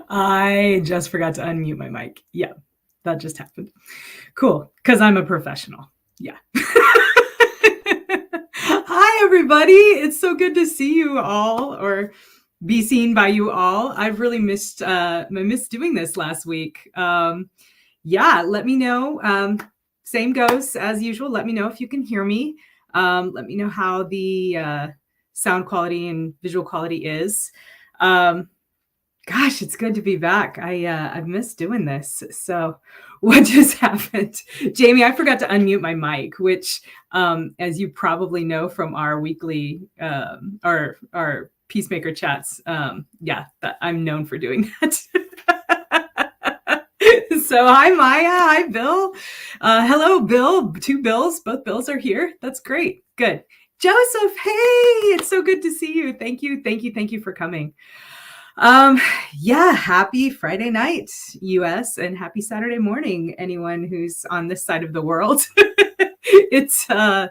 I just forgot to unmute my mic. Yeah, that just happened. Cool, because I'm a professional. Yeah. Hi, everybody. It's so good to see you all or be seen by you all. I've really missed doing this last week. Yeah, let me know. Same goes as usual. Let me know if you can hear me. Let me know how the sound quality and visual quality is. Um, Gosh, it's good to be back. I've missed doing this. So what just happened? Jamie, I forgot to unmute my mic, which as you probably know from our weekly our Peacemaker chats, yeah, that I'm known for doing that. So hi Maya, hi Bill. Hello, Bill. Two Bills, both Bills are here. That's great. Good. Joseph, hey, it's so good to see you. Thank you for coming. Yeah, happy Friday night, US, and happy Saturday morning, anyone who's on this side of the world. It's good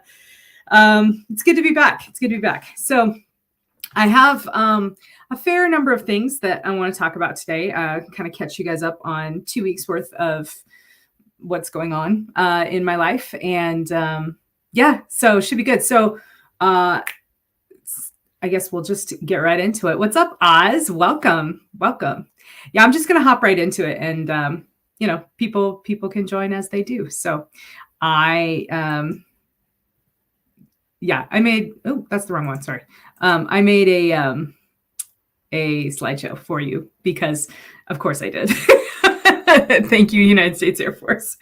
to be back. It's good to be back. So I have a fair number of things that I want to talk about today, kind of catch you guys up on 2 weeks worth of what's going on in my life. And yeah, so should be good. So I guess we'll just get right into it. What's up, Oz? Welcome. Yeah, I'm just going to hop right into it, and people can join as they do. So I made, oh, that's the wrong one. Sorry. I made a slideshow for you because of course I did. Thank you, United States Air Force.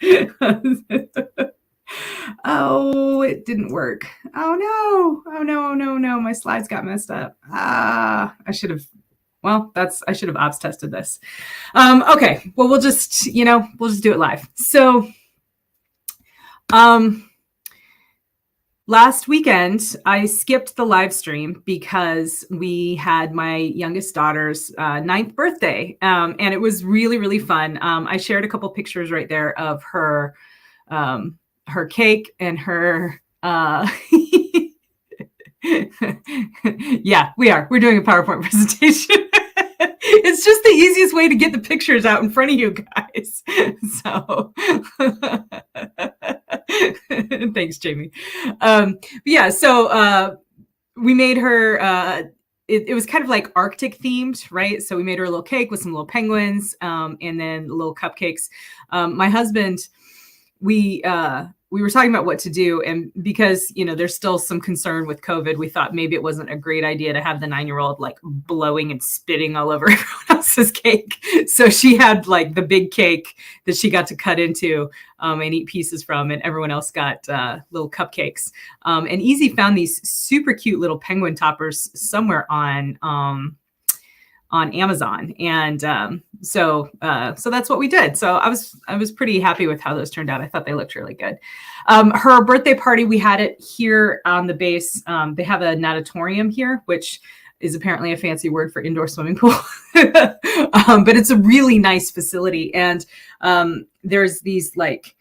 Oh, it didn't work. Oh no. My slides got messed up. I should have ops tested this. Okay. Well, we'll just do it live. So, last weekend, I skipped the live stream because we had my youngest daughter's 9th birthday. And it was really, really fun. I shared a couple pictures right there of her cake and her yeah, we're doing a PowerPoint presentation. It's just the easiest way to get the pictures out in front of you guys. So thanks, Jamie. Yeah, so we made her it was kind of like Arctic themed, right? So we made her a little cake with some little penguins, and then little cupcakes. My husband, we were talking about what to do, and because there's still some concern with COVID, we thought maybe it wasn't a great idea to have the 9-year-old like blowing and spitting all over everyone else's cake. So she had like the big cake that she got to cut into and eat pieces from, and everyone else got little cupcakes. And Easy found these super cute little penguin toppers somewhere on Amazon, and so that's what we did. So I was pretty happy with how those turned out. I thought they looked really good. Her birthday party, we had it here on the base. They have a natatorium here, which is apparently a fancy word for indoor swimming pool. But it's a really nice facility, and there's these like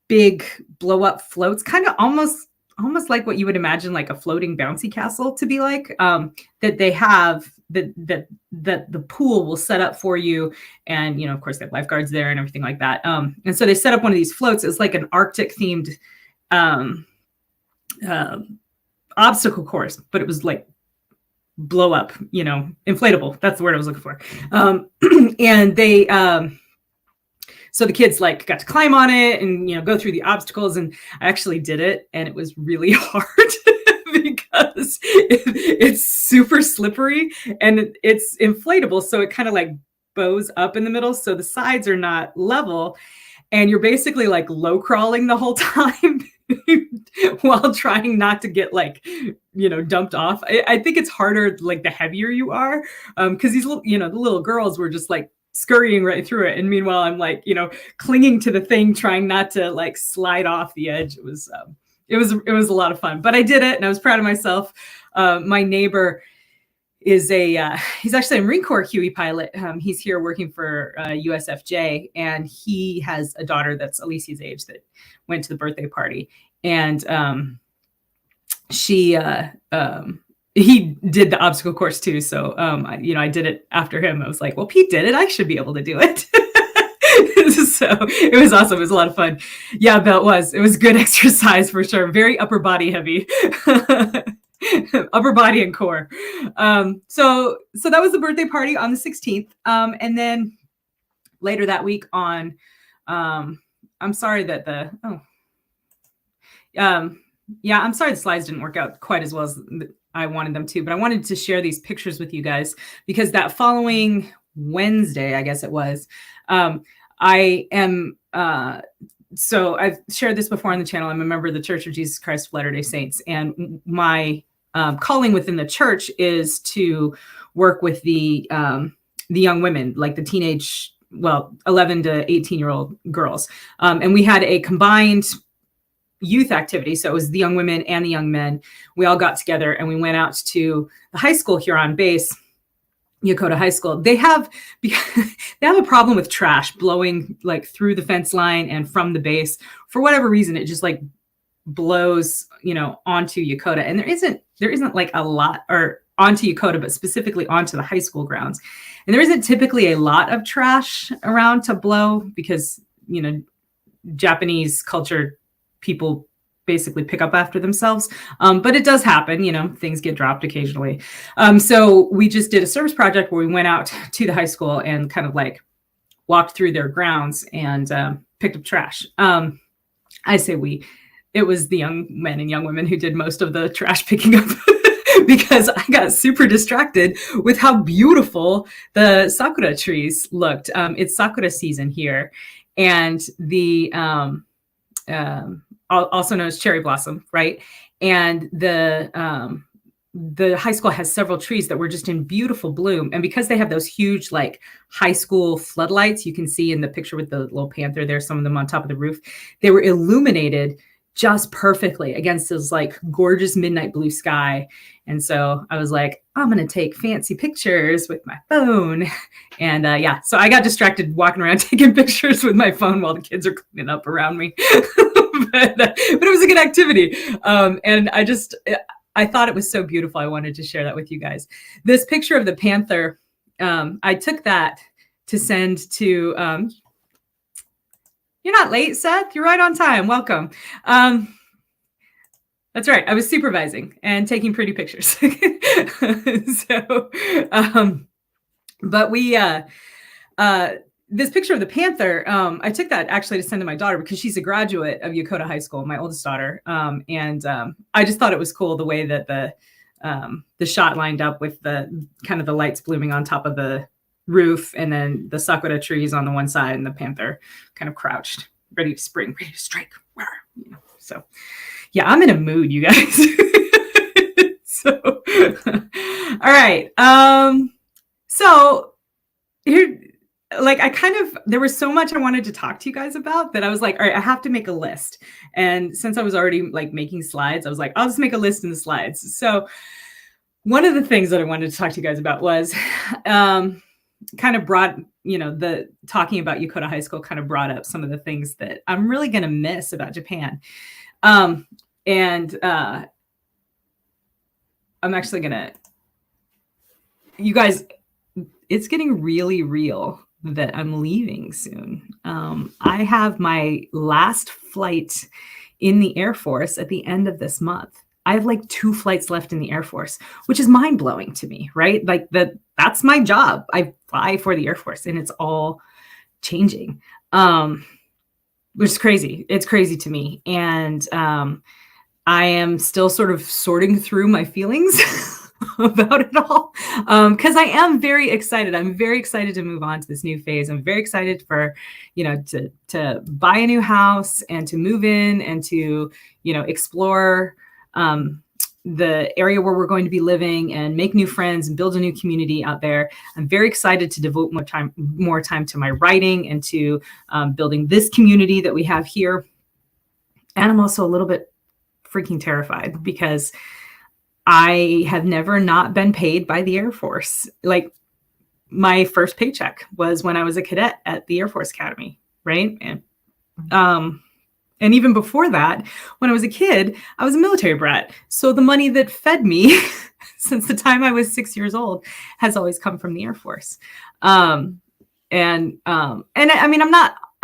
big blow up floats, kind of almost like what you would imagine like a floating bouncy castle to be like, that they have that the pool will set up for you. And, of course they have lifeguards there and everything like that. And so they set up one of these floats. It's like an Arctic themed obstacle course, but it was like blow up, inflatable. That's the word I was looking for. And they, so the kids like got to climb on it and, go through the obstacles, and I actually did it, and it was really hard because it's super slippery and it's inflatable. So it kind of like bows up in the middle. So the sides are not level, and you're basically like low crawling the whole time while trying not to get like, dumped off. I think it's harder, like the heavier you are, because these little, the little girls were just like scurrying right through it. And meanwhile, I'm like, clinging to the thing, trying not to like slide off the edge. It was a lot of fun, but I did it and I was proud of myself. My neighbor is he's actually a Marine Corps Huey pilot. He's here working for USFJ, and he has a daughter that's Alicia's age that went to the birthday party. And she he did the obstacle course too. So, I did it after him. I was like, well, Pete did it. I should be able to do it. So it was awesome. It was a lot of fun. Yeah, it was good exercise for sure. Very upper body heavy, upper body and core. So that was the birthday party on the 16th. And then later that week on, I'm sorry that I'm sorry the slides didn't work out quite as well as I wanted them to, but I wanted to share these pictures with you guys because that following Wednesday, I guess it was, I am, so I've shared this before on the channel. I'm a member of the Church of Jesus Christ of Latter-day Saints, and my calling within the church is to work with the young women, like the teenage, 11 to 18-year-old girls. And we had a combined youth activity. So it was the young women and the young men. We all got together and we went out to the high school here on base, Yokota High School. They have a problem with trash blowing like through the fence line and from the base. For whatever reason, it just like blows, onto Yokota. And there isn't like a lot, or onto Yokota, but specifically onto the high school grounds. And there isn't typically a lot of trash around to blow because, Japanese culture, people basically pick up after themselves. But it does happen, things get dropped occasionally. So we just did a service project where we went out to the high school and kind of like walked through their grounds and picked up trash. I say it was the young men and young women who did most of the trash picking up because I got super distracted with how beautiful the sakura trees looked. It's sakura season here, and the also known as cherry blossom, right? And the high school has several trees that were just in beautiful bloom. And because they have those huge like high school floodlights, you can see in the picture with the little panther there, some of them on top of the roof, they were illuminated just perfectly against this like gorgeous midnight blue sky. And so I was like, I'm going to take fancy pictures with my phone. And so I got distracted walking around taking pictures with my phone while the kids are cleaning up around me. but it was a good activity. And I thought it was so beautiful. I wanted to share that with you guys. This picture of the panther, I took that to send to, you're not late, Seth. You're right on time. Welcome. That's right. I was supervising and taking pretty pictures. But we, this picture of the panther, I took that actually to send to my daughter because she's a graduate of Yokota High School, my oldest daughter. And I just thought it was cool the way that the shot lined up with the kind of the lights blooming on top of the roof, and then the sakura trees on the one side, and the panther kind of crouched, ready to spring, ready to strike. So, yeah, I'm in a mood, you guys. All right. So here, like, there was so much I wanted to talk to you guys about that I was like, all right, I have to make a list. And since I was already like making slides, I was like, I'll just make a list in the slides. So one of the things that I wanted to talk to you guys about was, kind of brought, the talking about Yokota High School kind of brought up some of the things that I'm really going to miss about Japan. I'm actually you guys, it's getting really real that I'm leaving soon. I have my last flight in the Air Force at the end of this month. I have like 2 flights left in the Air Force, which is mind blowing to me, right? Like that's my job. I fly for the Air Force and it's all changing, which is crazy. It's crazy to me. And I am still sort of sorting through my feelings about it all because I am very excited. I'm very excited to move on to this new phase. I'm very excited for, to buy a new house and to move in and to, explore the area where we're going to be living and make new friends and build a new community out there. I'm very excited to devote more time to my writing and to building this community that we have here. And I'm also a little bit freaking terrified because I have never not been paid by the Air Force. Like my first paycheck was when I was a cadet at the Air Force Academy, right? And And even before that, when I was a kid, I was a military brat. So the money that fed me since the time I was 6 years old has always come from the Air Force. And I mean,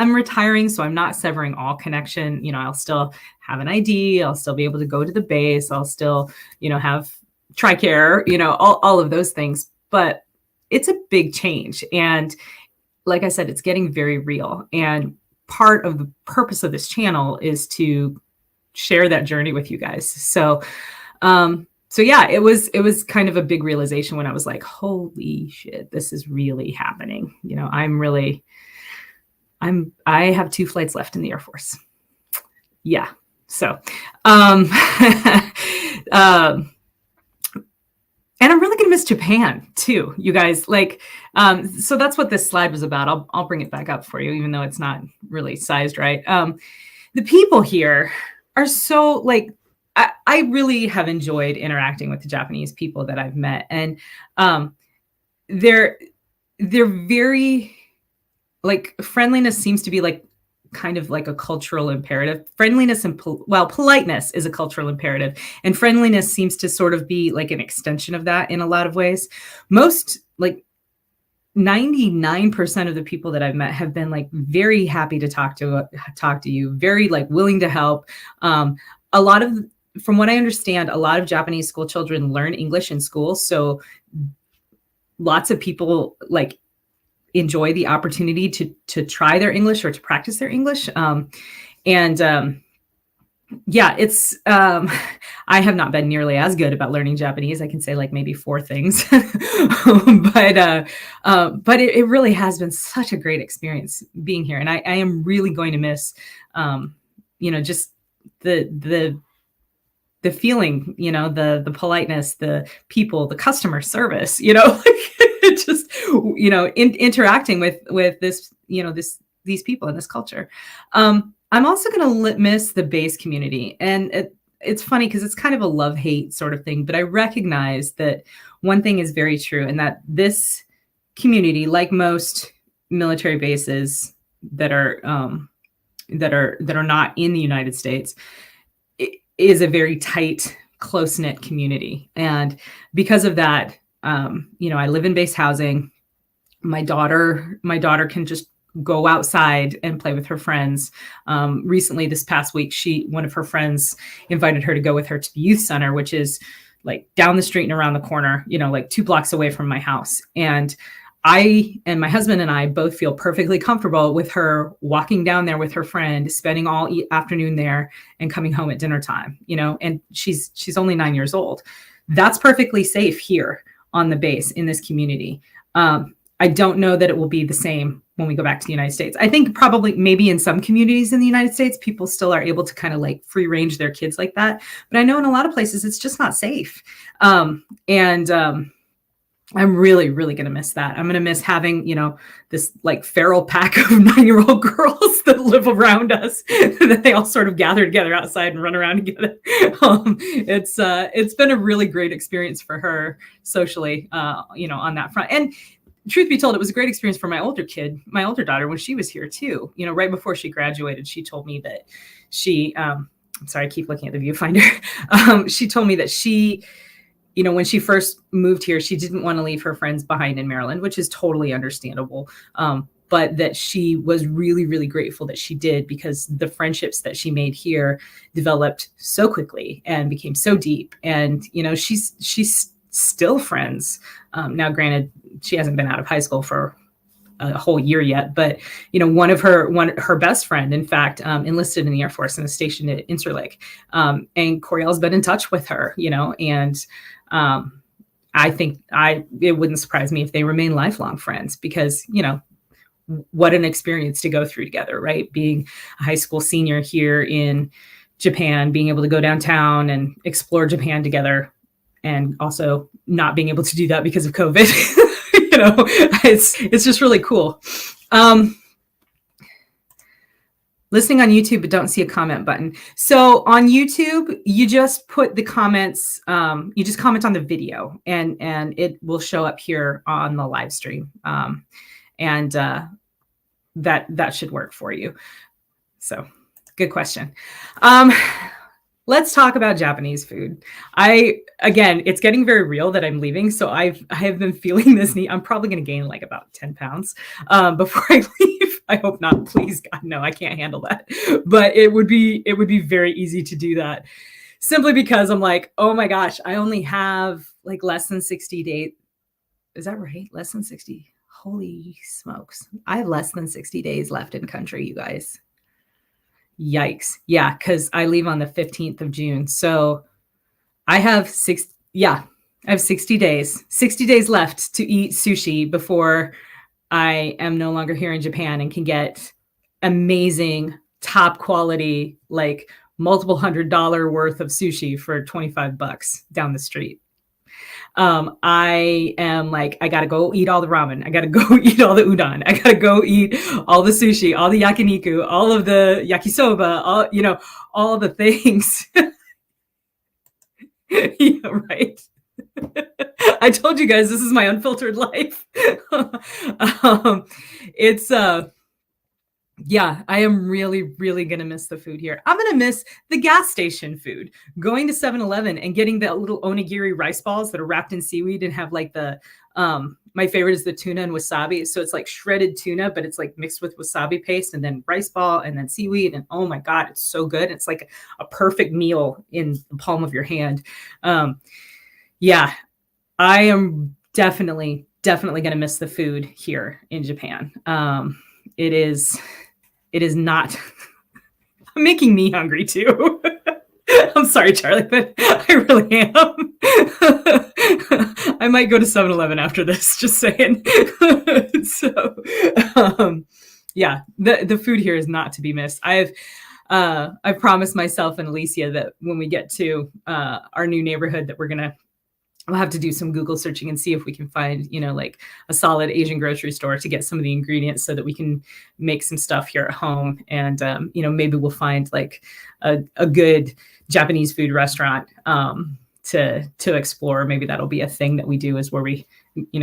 I'm retiring, so I'm not severing all connection. I'll still have an ID. I'll still be able to go to the base. I'll still, have TRICARE, all of those things. But it's a big change. And like I said, it's getting very real. And part of the purpose of this channel is to share that journey with you guys. So yeah, it was kind of a big realization when I was like, holy shit, this is really happening. I have 2 flights left in the Air Force. Yeah. So, and I'm really going to miss Japan too, you guys. So that's what this slide was about. I'll bring it back up for you, even though it's not really sized right. The people here are so I really have enjoyed interacting with the Japanese people that I've met, and they're very friendliness seems to be kind of like a cultural imperative. Friendliness and politeness is a cultural imperative, and friendliness seems to sort of be like an extension of that in a lot of ways. Most 99% of the people that I've met have been very happy to talk to you, very willing to help. From what I understand, a lot of Japanese school children learn English in school, so lots of people enjoy the opportunity to try their English or to practice their English. Yeah, it's I have not been nearly as good about learning Japanese. I can say maybe 4 things, but it really has been such a great experience being here, and I am really going to miss just the feeling, the politeness, the people, the customer service, just, interacting with this, these people in this culture. I'm also going to miss the base community. And it's funny because it's kind of a love-hate sort of thing, but I recognize that one thing is very true, and that this community, like most military bases that are not in the United States, is a very tight, close-knit community. And because of that, I live in base housing. My daughter can just go outside and play with her friends. Recently, this past week, one of her friends invited her to go with her to the youth center, which is down the street and around the corner, 2 blocks away from my house. And my husband and I both feel perfectly comfortable with her walking down there with her friend, spending all afternoon there and coming home at dinner time, and she's only 9 years old. That's perfectly safe here on the base in this community. I don't know that it will be the same when we go back to the United States. I think probably maybe in some communities in the United States, people still are able to kind of free range their kids like that. But I know in a lot of places, it's just not safe. I'm really, really going to miss that. I'm going to miss having, this feral pack of 9-year-old girls that live around us, that they all sort of gather together outside and run around together. It's been a really great experience for her socially, on that front. And truth be told, it was a great experience for my older daughter, when she was here too. Right before she graduated, she told me that I'm sorry, I keep looking at the viewfinder. She told me that she, when she first moved here, she didn't want to leave her friends behind in Maryland, which is totally understandable. But that she was really, really grateful that she did, because the friendships that she made here developed so quickly and became so deep. And, she's still friends. Now, granted, she hasn't been out of high school for a whole year yet, but her best friend, in fact, enlisted in the Air Force and is stationed at Incirlik. And Coriel's been in touch with her, and I think it wouldn't surprise me if they remain lifelong friends, because, what an experience to go through together, right? Being a high school senior here in Japan, being able to go downtown and explore Japan together, and also not being able to do that because of COVID. It's just really cool. Listening on YouTube, but don't see a comment button. So on YouTube, you just put the comments, you just comment on the video, and it will show up here on the live stream. That should work for you. So Good question. Let's talk about Japanese food. Again, it's getting very real that I'm leaving. So I have been feeling this need. I'm probably going to gain like about 10 pounds before I leave. I hope not. Please, God, no, I can't handle that. But it would be very easy to do that simply because I'm like, oh my gosh, I only have like less than 60 days. Is that right? Less than 60. Holy smokes. I have less than 60 days left in country, you guys. Yikes. Yeah, because I leave on the 15th of June. So I have 60 days. 60 days left to eat sushi before I am no longer here in Japan and can get amazing, top quality, like multiple $100 worth of sushi for $25 down the street. I am like, I gotta go eat all the ramen. I gotta go eat all the udon. I gotta go eat all the sushi, all the yakiniku, all of the yakisoba, all the things. Yeah, right. I told you guys this is my unfiltered life. It's yeah, I am really, really going to miss the food here. I'm going to miss the gas station food. Going to 7-Eleven and getting the little onigiri rice balls that are wrapped in seaweed and have like my favorite is the tuna and wasabi. So it's like shredded tuna, but it's like mixed with wasabi paste and then rice ball and then seaweed. And oh my God, it's so good. It's like a perfect meal in the palm of your hand. Yeah, I am definitely going to miss the food here in Japan. It is not making me hungry too. I'm sorry, Charlie, but I really am. I might go to 7-Eleven after this, just saying. So, yeah, the food here is not to be missed. I've promised myself and Alicia that when we get to our new neighborhood that we'll have to do some Google searching and see if we can find, like a solid Asian grocery store to get some of the ingredients so that we can make some stuff here at home. And, maybe we'll find like a good Japanese food restaurant to explore. Maybe that'll be a thing that we do is where we,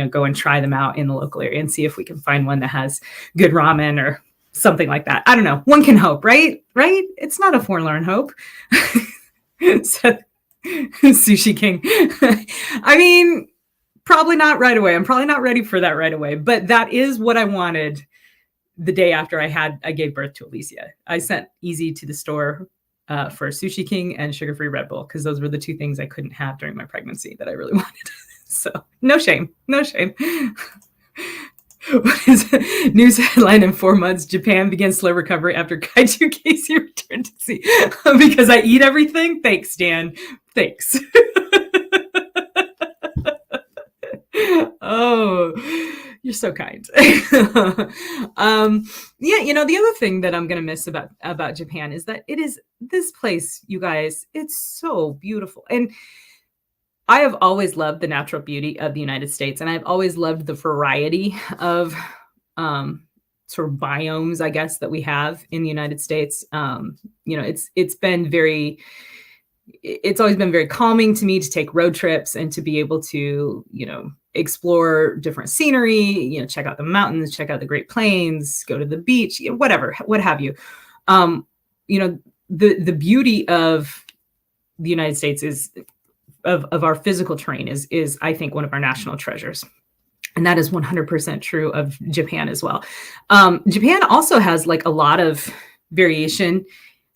go and try them out in the local area and see if we can find one that has good ramen or something like that. I don't know. One can hope, right? Right? It's not a forlorn hope. So, Sushi King. I mean, probably not right away. I'm probably not ready for that right away, but that is what I wanted the day after I gave birth to Alicia. I sent Easy to the store for Sushi King and sugar-free Red Bull because those were the two things I couldn't have during my pregnancy that I really wanted. So no shame. What is it? News headline in 4 months, Japan begins slow recovery after Kaiju Casey returned to sea. Because I eat everything? Thanks, Dan. Thanks. Oh, you're so kind. The other thing that I'm going to miss about Japan is that it is this place, you guys, it's so beautiful. And I have always loved the natural beauty of the United States, and I've always loved the variety of sort of biomes, I guess, that we have in the United States. It's always been very calming to me to take road trips and to be able to, explore different scenery, check out the mountains, check out the Great Plains, go to the beach, whatever, what have you. The beauty of the United States is of our physical terrain is I think one of our national treasures. And that is 100% true of Japan as well. Japan also has like a lot of variation.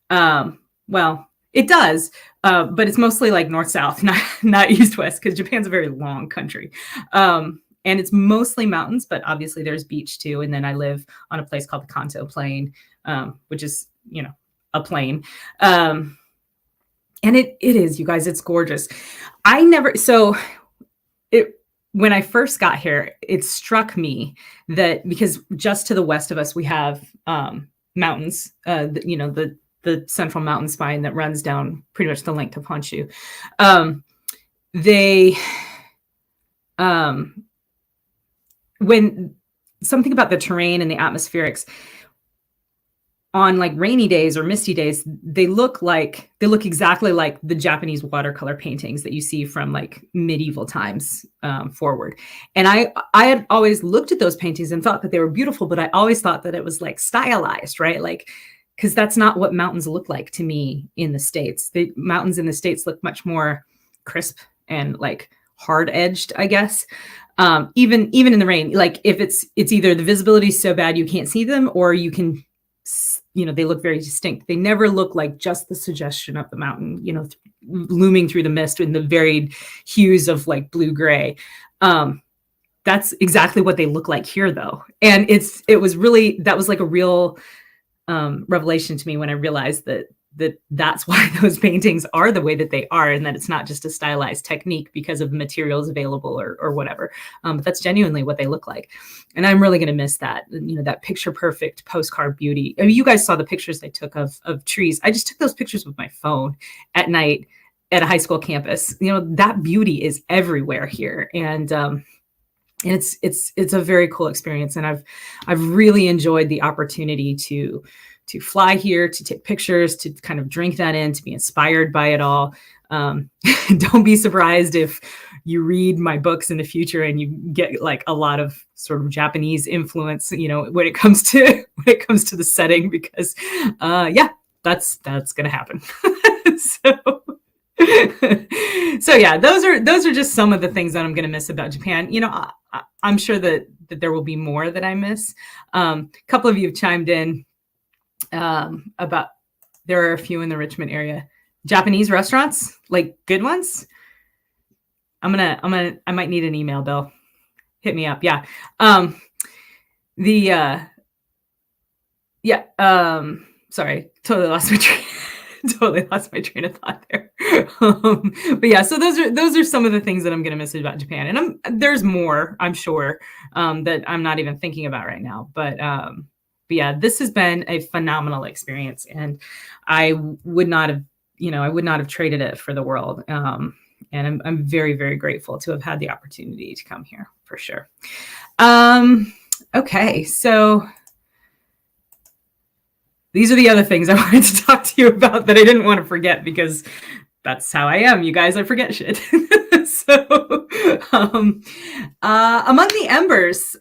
Well, it does, but it's mostly like north-south, not east-west, because Japan's a very long country. And it's mostly mountains, but obviously there's beach too. And then I live on a place called the Kanto Plain, which is, a plain. And it is, you guys, it's gorgeous. When I first got here, it struck me that because just to the west of us, we have mountains, the central mountain spine that runs down pretty much the length of Honshu. When something about the terrain and the atmospherics, on like rainy days or misty days, they look exactly like the Japanese watercolor paintings that you see from like medieval times forward. And I had always looked at those paintings and thought that they were beautiful, but I always thought that it was like stylized, right? Like because that's not what mountains look like to me in the States. The mountains in the States look much more crisp and like hard edged, I guess. Even in the rain, like if it's either the visibility is so bad you can't see them, or you can, they look very distinct. They never look like just the suggestion of the mountain, looming through the mist in the varied hues of like blue gray. That's exactly what they look like here, though. And that was like a real revelation to me when I realized that's why those paintings are the way that they are, and that it's not just a stylized technique because of materials available or whatever. But that's genuinely what they look like. And I'm really going to miss that, that picture perfect postcard beauty. I mean, you guys saw the pictures I took of trees. I just took those pictures with my phone at night at a high school campus. That beauty is everywhere here. And it's a very cool experience. And I've really enjoyed the opportunity to fly here, to take pictures, to kind of drink that in, to be inspired by it all. Don't be surprised if you read my books in the future and you get like a lot of sort of Japanese influence, when it comes to the setting, because that's going to happen. So yeah, those are just some of the things that I'm going to miss about Japan. I'm sure that there will be more that I miss. A couple of you have chimed in about, there are a few in the Richmond area, Japanese restaurants, like good ones. I might need an email, Bill. Hit me up. Yeah. Sorry, totally lost my train of thought there. But yeah, so those are some of the things that I'm going to miss about Japan. And there's more, I'm sure, that I'm not even thinking about right now. But yeah, this has been a phenomenal experience, and I would not have traded it for the world. And I'm very, very grateful to have had the opportunity to come here, for sure. Okay, so these are the other things I wanted to talk to you about that I didn't want to forget, because that's how I am. You guys, I forget shit. So Among the Embers,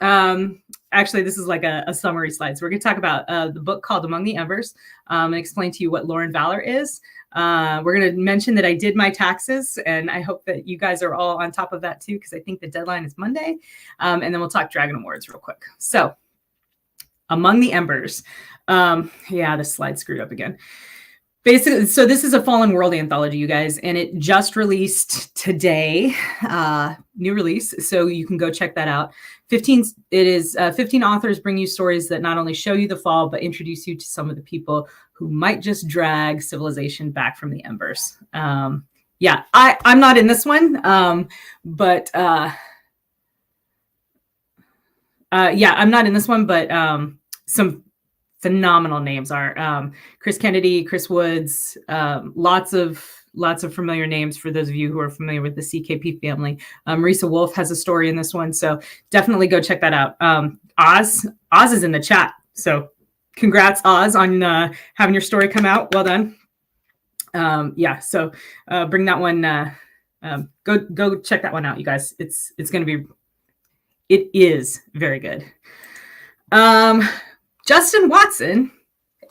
actually, this is like a summary slide. So we're going to talk about the book called Among the Embers, and explain to you what Lauren Valor is. We're going to mention that I did my taxes, and I hope that you guys are all on top of that too, because I think the deadline is Monday. And then we'll talk Dragon Awards real quick. So Among the Embers. Yeah, this slide screwed up again. Basically, so this is a Fallen World anthology, you guys, and it just released today, new release. So you can go check that out. 15 authors bring you stories that not only show you the fall, but introduce you to some of the people who might just drag civilization back from the embers. Yeah, I'm not in this one, but yeah, I'm not in this one, but some phenomenal names are Chris Kennedy, Chris Woods, lots of familiar names for those of you who are familiar with the CKP family. Marisa Wolf has a story in this one, so definitely go check that out. Oz is in the chat, so congrats, Oz, on having your story come out. Well done. Yeah, so bring that one. Go check that one out, you guys. It's going to be. It is very good. Justin Watson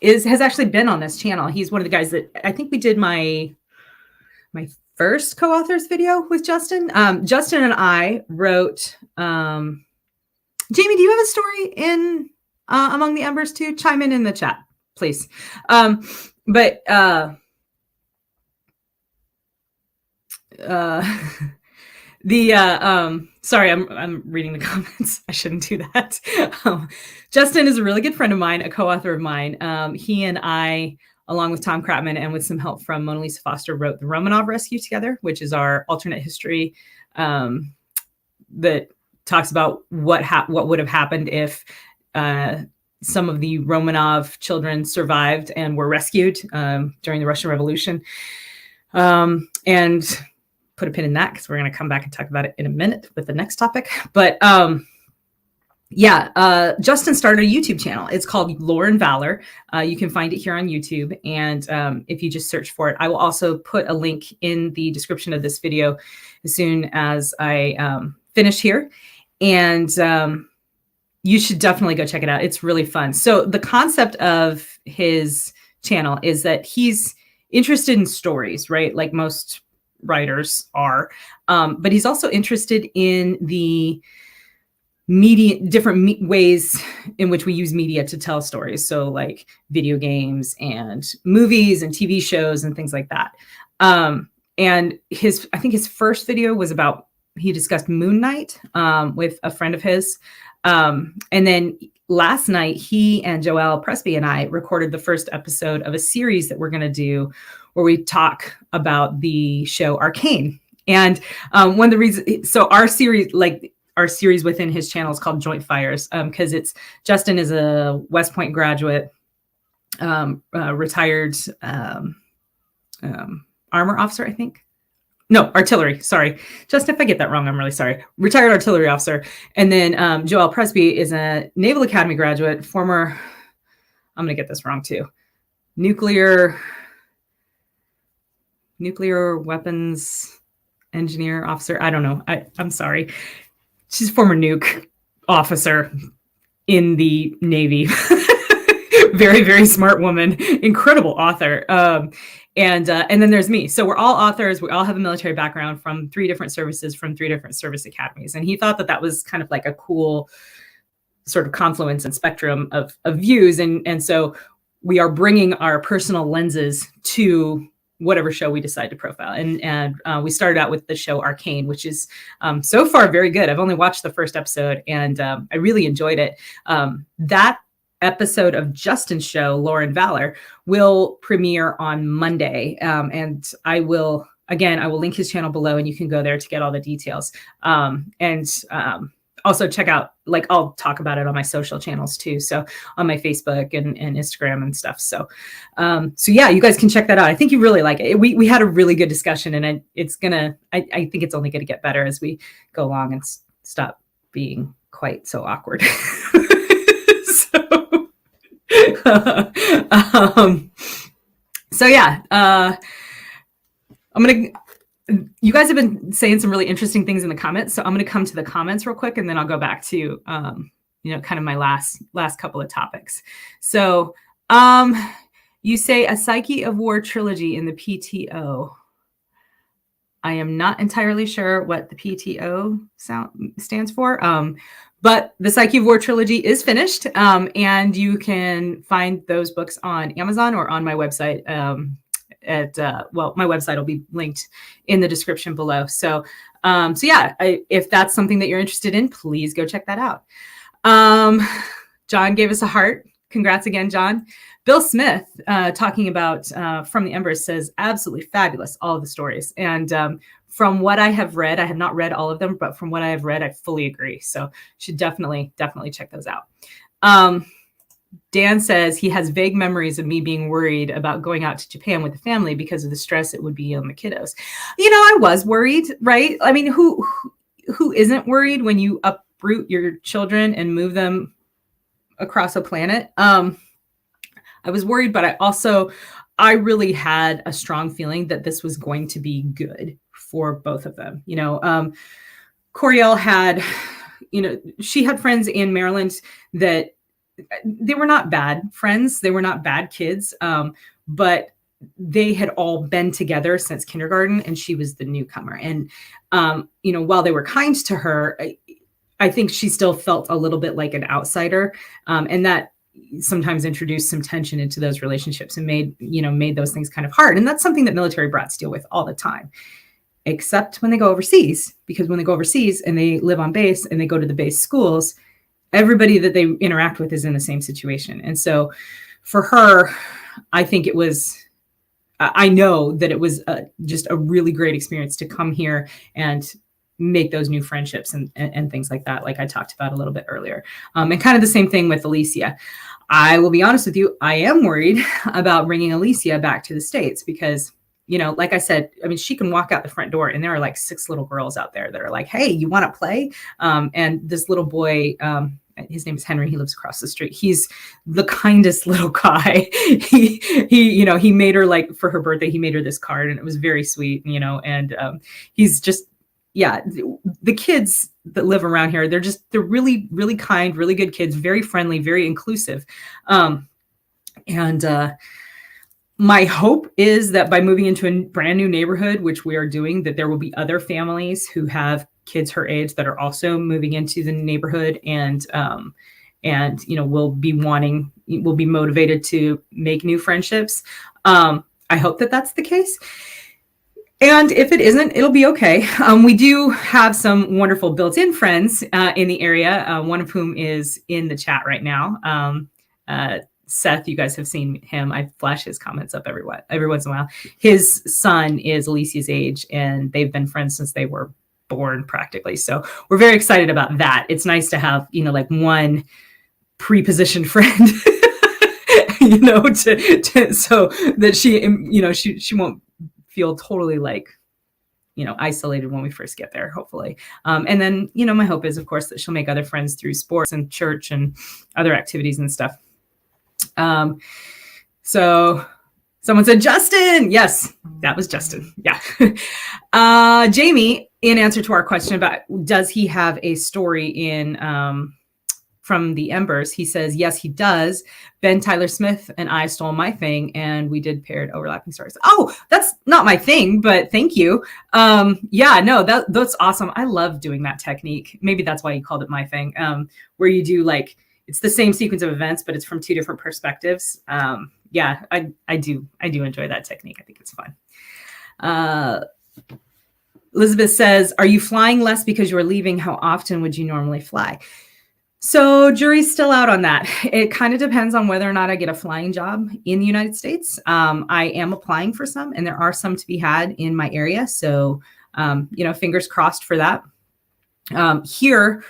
has actually been on this channel. He's one of the guys that I think we did my first co-authors video with Justin. Justin and I wrote, Jamie, do you have a story in Among the Embers too? Chime in the chat, please. Sorry, I'm reading the comments. I shouldn't do that. Justin is a really good friend of mine, a co-author of mine. He and I, along with Tom Kratman and with some help from Mona Lisa Foster, wrote the Romanov Rescue together, which is our alternate history that talks about what would have happened if some of the Romanov children survived and were rescued during the Russian Revolution. And put a pin in that, because we're going to come back and talk about it in a minute with the next topic. But yeah, Justin started a YouTube channel. It's called Lauren Valor. You can find it here on YouTube. And if you just search for it, I will also put a link in the description of this video as soon as I finish here. And you should definitely go check it out. It's really fun. So the concept of his channel is that he's interested in stories, right? Like most writers are. But he's also interested in the media, different ways in which we use media to tell stories. So like video games and movies and TV shows and things like that. And I think his first video was about, he discussed Moon Knight with a friend of his. And then last night, he and Joelle Presby and I recorded the first episode of a series that we're going to do where we talk about the show Arcane. And one of the reasons, so our series within his channel is called Joint Fires, because Justin is a West Point graduate, retired armor officer, I think. No, artillery. Sorry. Justin, if I get that wrong, I'm really sorry. Retired artillery officer. And then Joelle Presby is a Naval Academy graduate, former, I'm going to get this wrong too, nuclear weapons engineer officer. I don't know. I'm sorry. She's a former nuke officer in the Navy. Very, very smart woman, incredible author. And then there's me. So we're all authors. We all have a military background from 3 different services, from 3 different service academies. And he thought that was kind of like a cool sort of confluence and spectrum of views. And so we are bringing our personal lenses to whatever show we decide to profile. And we started out with the show Arcane, which is so far very good. I've only watched the first episode and I really enjoyed it. That episode of Justin's show, Lauren Valor, will premiere on Monday. And I will link his channel below and you can go there to get all the details. Also check out, like, I'll talk about it on my social channels too. So on my Facebook and Instagram and stuff. So yeah, you guys can check that out. I think you really like it. We had a really good discussion and I think it's only going to get better as we go along and stop being quite so awkward. So yeah, you guys have been saying some really interesting things in the comments. So I'm going to come to the comments real quick and then I'll go back to, kind of my last couple of topics. So, you say a Psyche of War trilogy in the PTO. I am not entirely sure what the PTO stands for. But the Psyche of War trilogy is finished, and you can find those books on Amazon or on my website. My website will be linked in the description below. So yeah, if that's something that you're interested in, please go check that out. John gave us a heart. Congrats again, John. Bill Smith, talking about From the Embers, says absolutely fabulous, all of the stories. And from what I have read, I have not read all of them, but from what I have read, I fully agree. So should definitely check those out. Dan says he has vague memories of me being worried about going out to Japan with the family because of the stress it would be on the kiddos. I was worried, right? I mean, who isn't worried when you uproot your children and move them across a planet? I was worried, but I really had a strong feeling that this was going to be good for both of them. Coriel had, she had friends in Maryland that they were not bad friends. They were not bad kids. But they had all been together since kindergarten and she was the newcomer. And, while they were kind to her, I think she still felt a little bit like an outsider. And that sometimes introduced some tension into those relationships and made those things kind of hard. And that's something that military brats deal with all the time, except when they go overseas, because when they go overseas and they live on base and they go to the base schools, everybody that they interact with is in the same situation. And so for her, I know that it was just a really great experience to come here and make those new friendships and things like that, like I talked about a little bit earlier. And kind of the same thing with Alicia. I will be honest with you, I am worried about bringing Alicia back to the States because, like I said, I mean, she can walk out the front door and there are like 6 little girls out there that are like, hey, you want to play? And this little boy, his name is Henry. He lives across the street. He's the kindest little guy. He made her, like, for her birthday, he made her this card and it was very sweet, and he's just, yeah, the kids that live around here, they're really, really kind, really good kids, very friendly, very inclusive. My hope is that by moving into a brand new neighborhood, which we are doing, that there will be other families who have kids her age that are also moving into the neighborhood, and will be motivated to make new friendships. I hope that that's the case. And if it isn't, it'll be okay. We do have some wonderful built-in friends in the area, one of whom is in the chat right now. Seth, you guys have seen him. I flash his comments up every once in a while. His son is Alicia's age, and they've been friends since they were born practically. So we're very excited about that. It's nice to have, like one pre-positioned friend, so that she won't feel totally isolated when we first get there, hopefully. And then, my hope is, of course, that she'll make other friends through sports and church and other activities and stuff. So someone said, Justin. Yes, that was Justin. Yeah. Jamie, in answer to our question about does he have a story in from the Embers, he says, yes, he does. Ben Tyler Smith and I stole my thing, and we did paired overlapping stories. Oh, that's not my thing, but thank you. That's awesome. I love doing that technique. Maybe that's why you called it my thing, where you do it's the same sequence of events, but it's from two different perspectives. I do enjoy that technique. I think it's fun. Elizabeth says, are you flying less because you're leaving? How often would you normally fly? So jury's still out on that. It kind of depends on whether or not I get a flying job in the United States. I am applying for some, and there are some to be had in my area. So, fingers crossed for that. Here,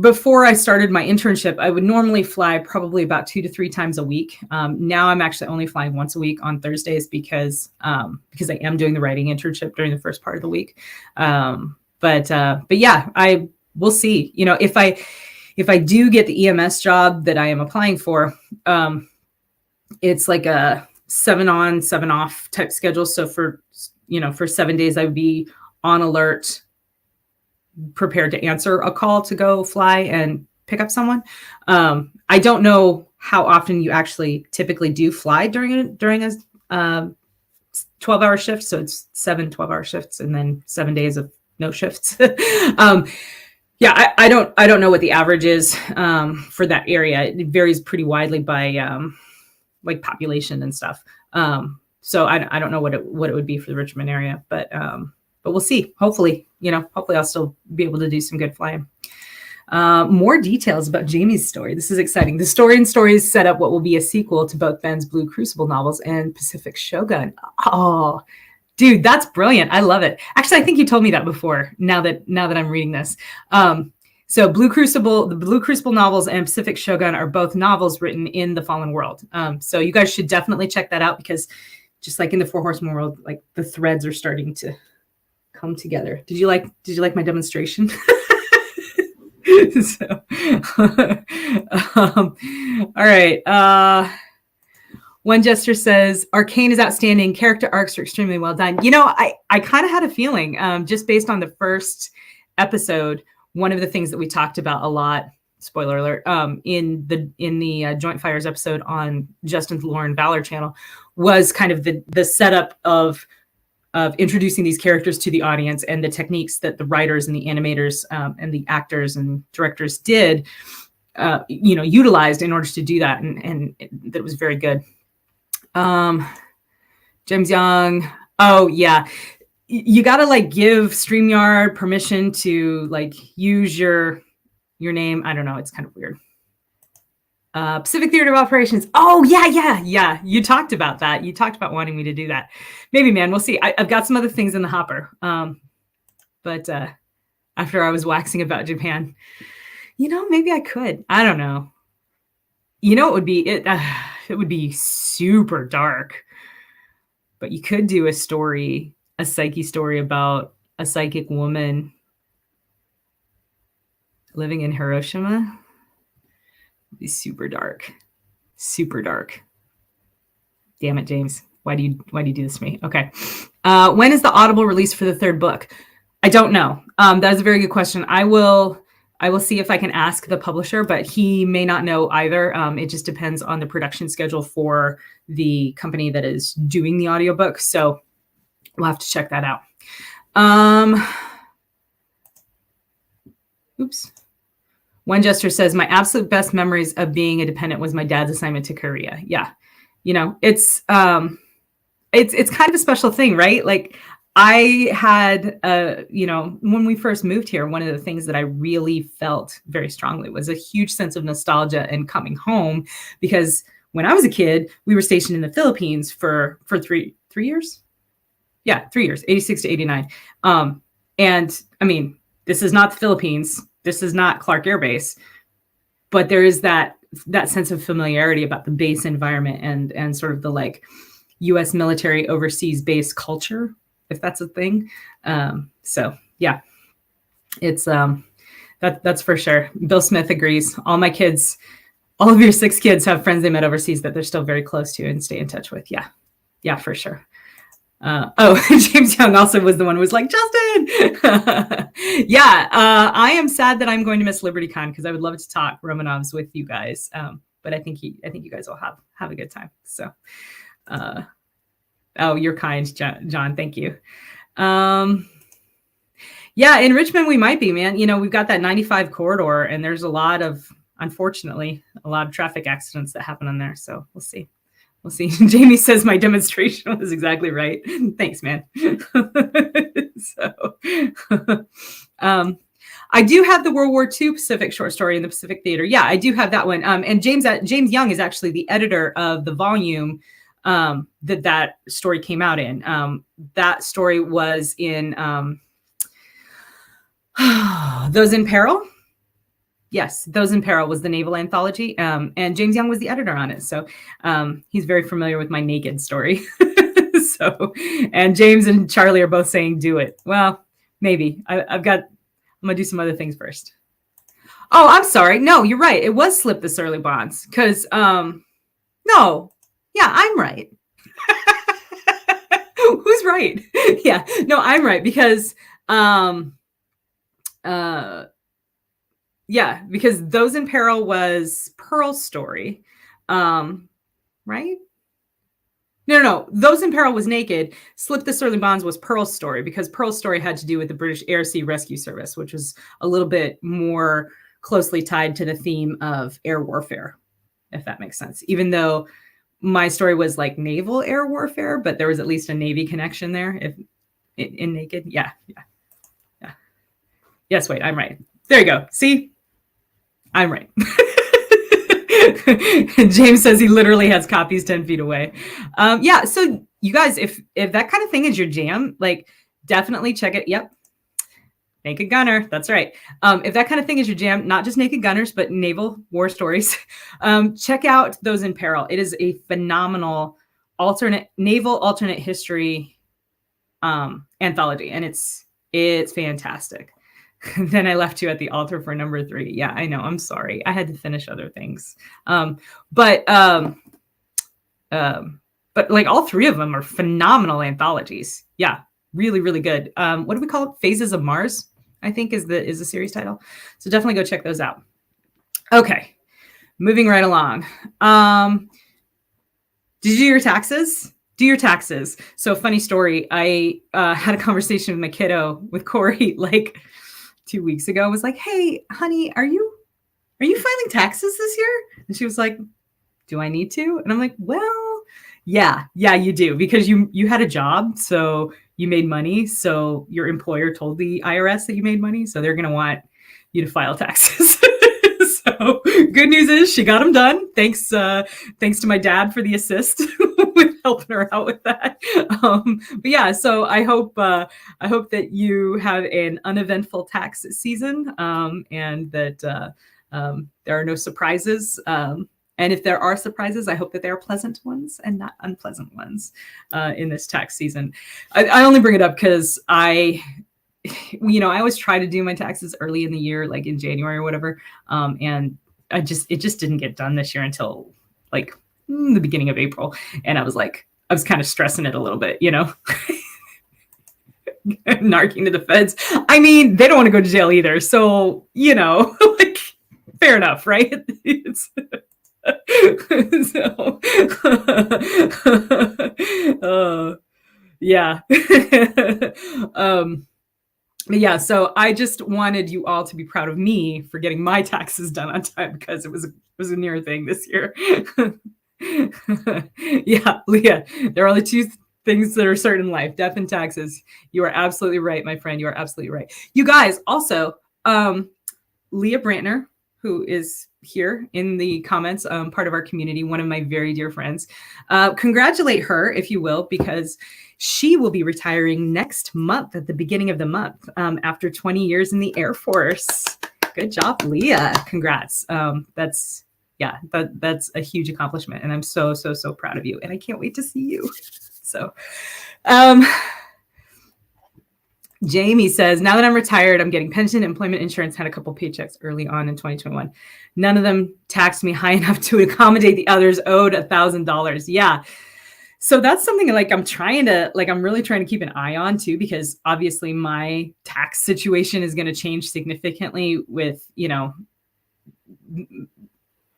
before I started my internship, I would normally fly probably about 2 to 3 times a week. Now I'm actually only flying once a week on Thursdays because I am doing the writing internship during the first part of the week. But yeah, we'll see. If I do get the EMS job that I am applying for, it's like a 7 on, 7 off type schedule. So for 7 days, I would be on alert, prepared to answer a call to go fly and pick up someone. I don't know how often you actually typically do fly during a 12-hour shift. So it's 7 12-hour shifts and then 7 days of no shifts. I don't know what the average is for that area. It varies pretty widely by population and stuff. So I don't know what it would be for the Richmond area, but we'll see. Hopefully I'll still be able to do some good flying. More details about Jamie's story. This is exciting. The story and stories set up what will be a sequel to both Ben's Blue Crucible novels and Pacific Shogun. Oh, dude, that's brilliant. I love it. Actually, I think you told me that before, now that I'm reading this. So the Blue Crucible novels and Pacific Shogun are both novels written in the Fallen World. So you guys should definitely check that out, because just like in the Four Horsemen world, the threads are starting to come together. Did you like my demonstration? So, all right. One Jester says, Arcane is outstanding. Character arcs are extremely well done. I kind of had a feeling, just based on the first episode, one of the things that we talked about a lot, spoiler alert, in the Joint Fires episode on Justin's Lore and Valor channel, was kind of the setup of introducing these characters to the audience and the techniques that the writers and the animators and the actors and directors did, utilized in order to do that. And that was very good. James Young. Oh yeah. You got to give StreamYard permission to use your name. I don't know. It's kind of weird. Pacific Theater of Operations. Oh yeah. You talked about that. You talked about wanting me to do that. Maybe, man, we'll see. I've got some other things in the hopper. But after I was waxing about Japan, maybe I could. I don't know. It would be it would be super dark, but you could do a psyche story about a psychic woman living in Hiroshima. It'd be super dark. Damn it, James. Why do you do this to me? Okay. When is the Audible release for the 3rd book? I don't know. That is a very good question. I will I will see if I can ask the publisher, but he may not know either. It just depends on the production schedule for the company that is doing the audiobook. So we'll have to check that out. Oops. One Jester says, my absolute best memories of being a dependent was my dad's assignment to Korea. Yeah. It's kind of a special thing, right? Like I had, when we first moved here, one of the things that I really felt very strongly was a huge sense of nostalgia and coming home, because when I was a kid, we were stationed in the Philippines for three years. Yeah, 3 years, 86 to 89. And I mean, this is not the Philippines. This is not Clark Air Base, but there is that sense of familiarity about the base environment and sort of the like U.S. military overseas base culture, if that's a thing. So yeah, it's that's for sure. Bill Smith agrees. All my kids, all of your 6 kids have friends they met overseas that they're still very close to and stay in touch with. Yeah, for sure. James Young also was the one who was like, Justin. Yeah, I am sad that I'm going to miss LibertyCon because I would love to talk Romanovs with you guys. But I think you guys will have a good time. So, you're kind, John. Thank you. Yeah, in Richmond we might be, man. We've got that 95 corridor, and there's unfortunately, a lot of traffic accidents that happen on there. So we'll see. Jamie says my demonstration was exactly right. Thanks, man. So, I do have the World War II Pacific short story in the Pacific Theater. Yeah, I do have that one. And James Young is actually the editor of the volume that story came out in. That story was in Those in Peril. Yes, Those in Peril was the naval anthology, and James Young was the editor on it. So he's very familiar with my naked story. And James and Charlie are both saying, do it. Well, maybe. I'm going to do some other things first. Oh, I'm sorry. No, you're right. It was Slip the Surly Bonds because, no. Yeah, I'm right. Who's right? Yeah, no, I'm right because, yeah, because Those in Peril was Pearl's story, right? No. Those in Peril was naked. Slip the Surly Bonds was Pearl's story because Pearl's story had to do with the British Air Sea Rescue Service, which was a little bit more closely tied to the theme of air warfare, if that makes sense. Even though my story was like naval air warfare, but there was at least a Navy connection there. In Naked, yeah. Yes, wait, I'm right. There you go. See? I'm right. James says he literally has copies 10 feet away. Yeah, so you guys, if that kind of thing is your jam, like definitely check it. Yep. Naked Gunner. That's right. If that kind of thing is your jam, not just Naked Gunners, but naval war stories, check out Those in Peril. It is a phenomenal naval alternate history anthology, and it's fantastic. Then I left you at the altar for number 3. Yeah, I know. I'm sorry. I had to finish other things. But like all 3 of them are phenomenal anthologies. Yeah, really, really good. What do we call it? Phases of Mars, I think is the series title. So definitely go check those out. Okay, moving right along. Did you do your taxes? Do your taxes. So funny story. I had a conversation with my kiddo, with Corey, like 2 weeks ago. I was like, hey, honey, are you filing taxes this year? And she was like, do I need to? And I'm like, well, yeah, you do, because you had a job, so you made money. So your employer told the IRS that you made money. So they're going to want you to file taxes. So good news is she got them done. Thanks to my dad for the assist with helping her out with that. But yeah, so I hope that you have an uneventful tax season, and that there are no surprises. And if there are surprises, I hope that they are pleasant ones and not unpleasant ones in this tax season. I only bring it up because I always try to do my taxes early in the year, like in January or whatever. And it just didn't get done this year until like the beginning of April. And I was kind of stressing it a little bit, narking to the feds. I mean, they don't want to go to jail either. So, like, fair enough, right? It's, so, yeah. Yeah, so I just wanted you all to be proud of me for getting my taxes done on time, because it was a near thing this year. Yeah, Leah, there are only two things that are certain in life: death and taxes. You are absolutely right, my friend. You are absolutely right. You guys, also, Leah Brantner, who is here in the comments, part of our community, one of my very dear friends. Congratulate her, if you will, because she will be retiring next month at the beginning of the month, after 20 years in the Air Force. Good job, Leah. Congrats. That's a huge accomplishment, and I'm so, so, so proud of you, and I can't wait to see you. So, Jamie says, now that I'm retired, I'm getting pension, employment insurance, had a couple paychecks early on in 2021. None of them taxed me high enough to accommodate the others owed $1,000. Yeah. So that's something like I'm really trying to keep an eye on too, because obviously my tax situation is going to change significantly with,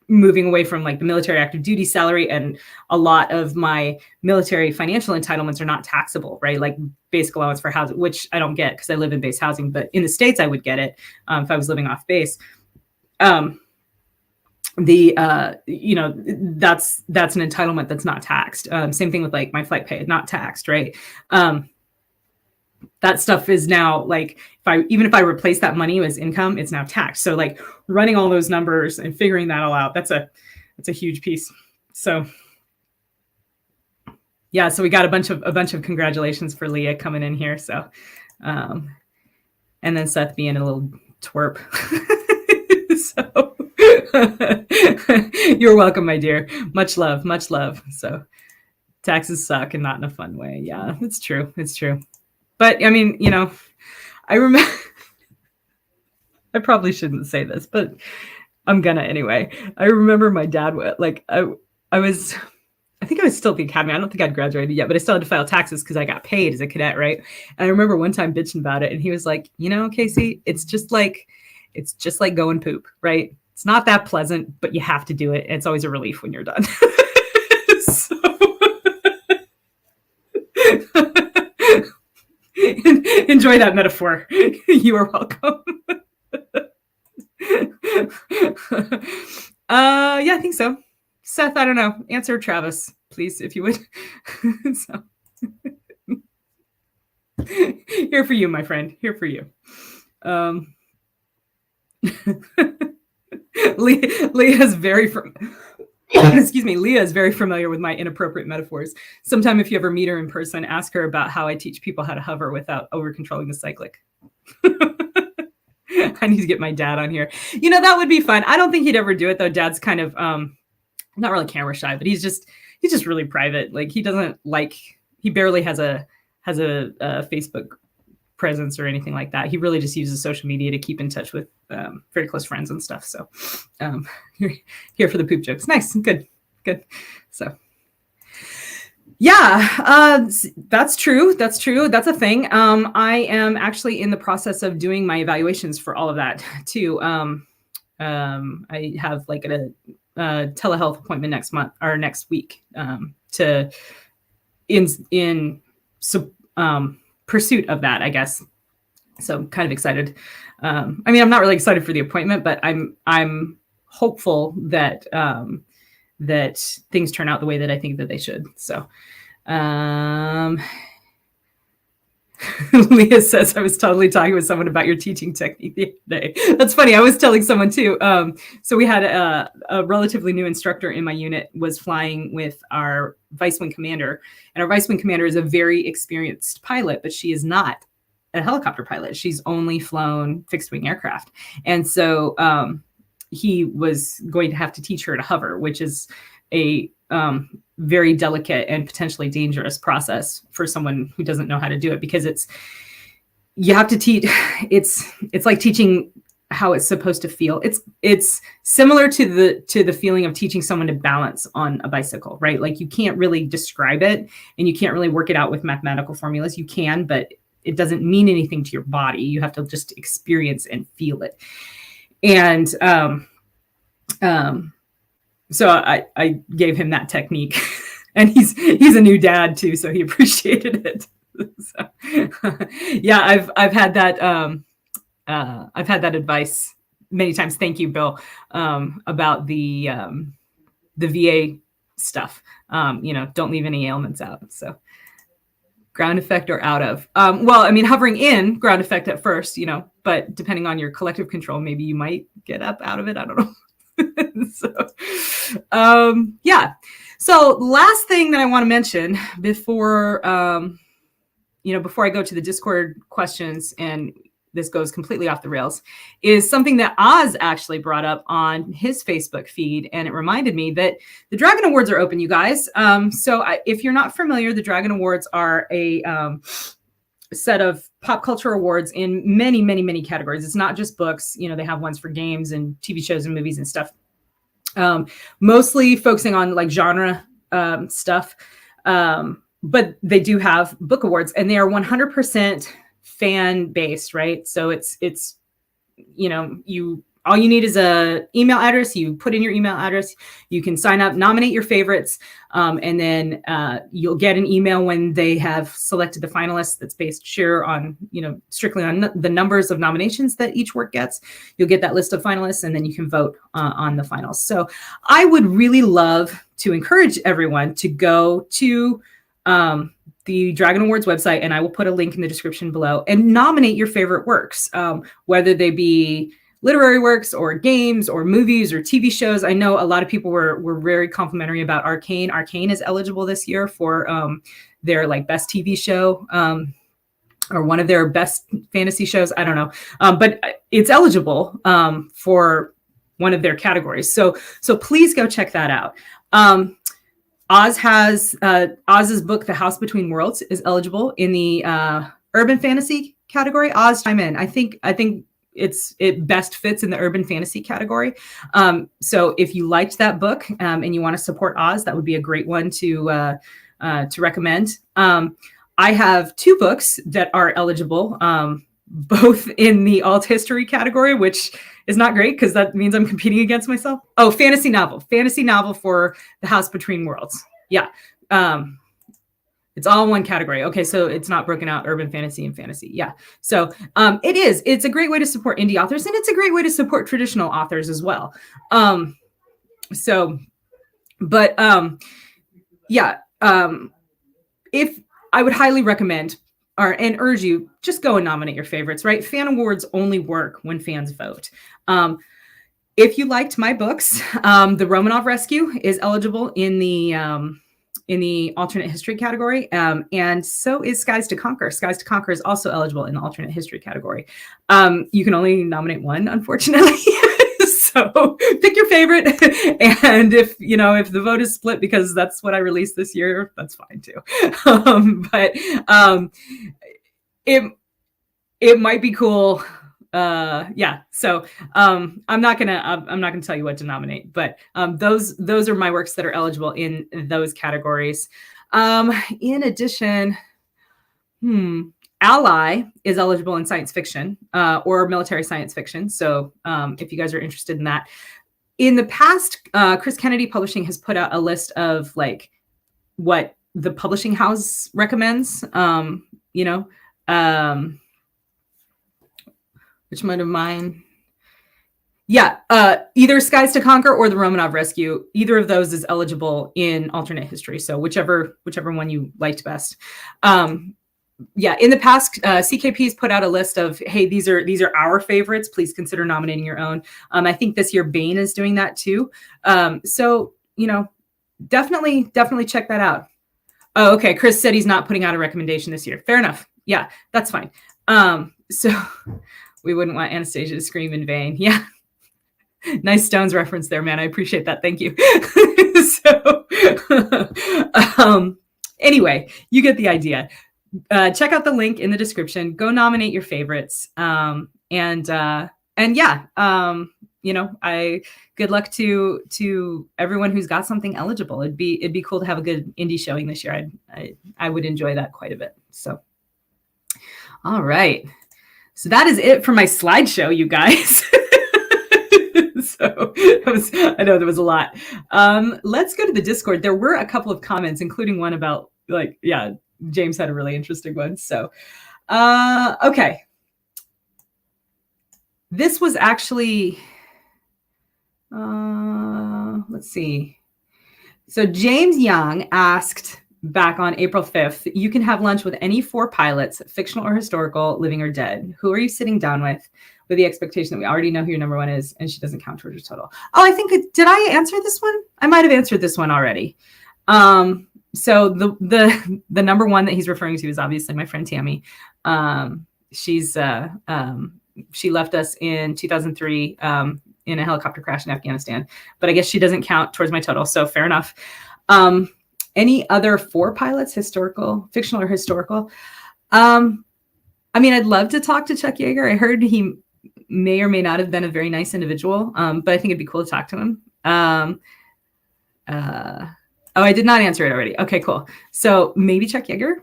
moving away from like the military active duty salary, and a lot of my military financial entitlements are not taxable, right? Like basic allowance for housing, which I don't get because I live in base housing, but in the States I would get it if I was living off base. That's an entitlement that's not taxed. Same thing with like my flight pay, not taxed, right? That stuff is now like, even if I replace that money as income, it's now taxed. So like running all those numbers and figuring that all out, that's a huge piece. So yeah, so we got a bunch of congratulations for Leah coming in here. So, and then Seth being a little twerp. So you're welcome, my dear. Much love, much love. So taxes suck, and not in a fun way. Yeah, it's true. It's true. But I mean, I remember, I probably shouldn't say this, but I'm gonna anyway. I remember my dad, like, I think I was still at the academy. I don't think I'd graduated yet, but I still had to file taxes because I got paid as a cadet, right? And I remember one time bitching about it, and he was like, Casey, it's just like going poop, right? It's not that pleasant, but you have to do it. And it's always a relief when you're done. So enjoy that metaphor. You are welcome. Yeah, I think so. Seth, I don't know. Answer Travis, please, if you would. So. Here for you, my friend. Here for you. Leah is very Leah is very familiar with my inappropriate metaphors. Sometime if you ever meet her in person, ask her about how I teach people how to hover without over controlling the cyclic. I need to get my dad on here. That would be fun. I don't think he'd ever do it though. Dad's kind of not really camera shy, but he's just really private. Like he barely has a Facebook presence or anything like that. He really just uses social media to keep in touch with very close friends and stuff. So you're here for the poop jokes. Nice. Good. So yeah, that's true. That's a thing. I am actually in the process of doing my evaluations for all of that too. I have like a telehealth appointment next month or next week in pursuit of that, I guess. So I'm kind of excited. I mean, I'm not really excited for the appointment, but I'm hopeful that that things turn out the way that I think that they should. So Leah says, I was totally talking with someone about your teaching technique the other day. That's funny. I was telling someone too. So we had a relatively new instructor in my unit was flying with our vice wing commander, and our vice wing commander is a very experienced pilot, but she is not a helicopter pilot. She's only flown fixed wing aircraft. And so he was going to have to teach her to hover, which is a very delicate and potentially dangerous process for someone who doesn't know how to do it, because you have to teach. It's like teaching how it's supposed to feel. It's similar to the feeling of teaching someone to balance on a bicycle, right? Like you can't really describe it and you can't really work it out with mathematical formulas. You can, but it doesn't mean anything to your body. You have to just experience and feel it. And so I gave him that technique, and he's a new dad too, so he appreciated it. So, yeah, I've had that advice many times. Thank you, Bill, about the VA stuff. Don't leave any ailments out. So ground effect or out of. Well, I mean, hovering in ground effect at first, but depending on your collective control, maybe you might get up out of it. I don't know. Yeah. So last thing that I want to mention before I go to the Discord questions, and this goes completely off the rails, is something that Oz actually brought up on his Facebook feed. And it reminded me that the Dragon Awards are open, you guys. If you're not familiar, the Dragon Awards are a set of pop culture awards in many, many, many categories. It's not just books. They have ones for games and TV shows and movies and stuff. Mostly focusing on like genre stuff. But they do have book awards, and they are 100% fan based, right? So it's all you need is a email address. You put in your email address, you can sign up, nominate your favorites, and then you'll get an email when they have selected the finalists. That's based strictly on the numbers of nominations that each work gets. You'll get that list of finalists, and then you can vote on the finals. So I would really love to encourage everyone to go to the Dragon Awards website, and I will put a link in the description below, and nominate your favorite works, whether they be literary works or games or movies or TV shows. I know a lot of people were very complimentary about Arcane. Arcane is eligible this year for their like best TV show, or one of their best fantasy shows. I don't know, but it's eligible for one of their categories. So please go check that out. Oz has Oz's book, The House Between Worlds, is eligible in the urban fantasy category. Oz, chime in. I think it best fits in the urban fantasy category. So if you liked that book and you want to support Oz, that would be a great one to recommend. I have 2 books that are eligible, both in the alt history category, which is not great because that means I'm competing against myself. Oh, fantasy novel for The House Between Worlds. Yeah. It's all in one category. Okay. So it's not broken out urban fantasy and fantasy. Yeah. So it's a great way to support indie authors, and it's a great way to support traditional authors as well. If I would highly recommend and urge you, just go and nominate your favorites, right? Fan awards only work when fans vote. If you liked my books, The Romanov Rescue is eligible in the alternate history category. And so is Skies to Conquer. Skies to Conquer is also eligible in the alternate history category. You can only nominate one, unfortunately. So pick your favorite. And if the vote is split because that's what I released this year, that's fine too. But it might be cool. Yeah. So I'm not gonna tell you what to nominate, but those are my works that are eligible in those categories. In addition, Ally is eligible in science fiction or military science fiction. So if you guys are interested in that, in the past, Chris Kennedy Publishing has put out a list of like what the publishing house recommends. Which one of mine? Yeah, either Skies to Conquer or The Romanov Rescue. Either of those is eligible in alternate history. So whichever one you liked best. Yeah, in the past, CKP's put out a list of, hey, these are our favorites. Please consider nominating your own. I think this year Baen is doing that too. So definitely check that out. Oh, okay. Chris said he's not putting out a recommendation this year. Fair enough. Yeah, that's fine. So we wouldn't want Anastasia to scream in vain. Yeah. Nice Stones reference there, man. I appreciate that. Thank you. So anyway, you get the idea. Check out the link in the description. Go nominate your favorites. And yeah, I good luck to everyone who's got something eligible. It'd be cool to have a good indie showing this year. I would enjoy that quite a bit. So All right. So that is it for my slideshow, you guys. So I know there was a lot. Let's go to the Discord. There were a couple of comments, including one about James had a really interesting one. So, okay. This was actually, let's see. So James Young asked back on April 5th, you can have lunch with any 4 pilots, fictional or historical, living or dead. Who are you sitting down with the expectation that we already know who your number 1 is and she doesn't count towards your total? Oh, I think, did I answer this one? I might have answered this one already. So the number 1 that he's referring to is obviously my friend Tammy. She's she left us in 2003 in a helicopter crash in Afghanistan, but I guess she doesn't count towards my total. So fair enough. Any other 4 pilots, historical, fictional or historical? I mean, I'd love to talk to Chuck Yeager. I heard he may or may not have been a very nice individual, but I think it'd be cool to talk to him. Oh, I did not answer it already. Okay, cool. So maybe Chuck Yeager.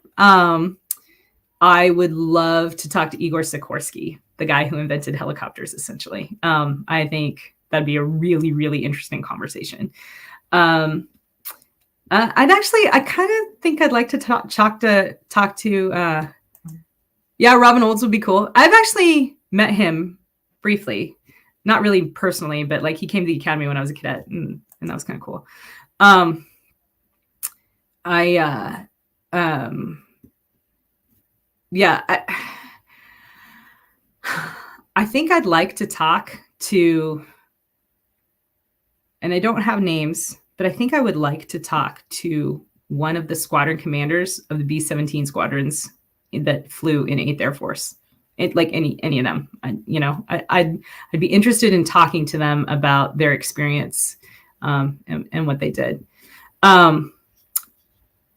I would love to talk to Igor Sikorsky, the guy who invented helicopters, essentially. I think that'd be a really, really interesting conversation. I kind of think I'd like to talk to, Robin Olds would be cool. I've actually met him briefly, not really personally, but like he came to the academy when I was a cadet, and that was kind of cool. I think I'd like to talk to, and I don't have names, but I think I would like to talk to one of the squadron commanders of the B-17 squadrons that flew in 8th Air Force. Like any of them, I'd be interested in talking to them about their experience and what they did.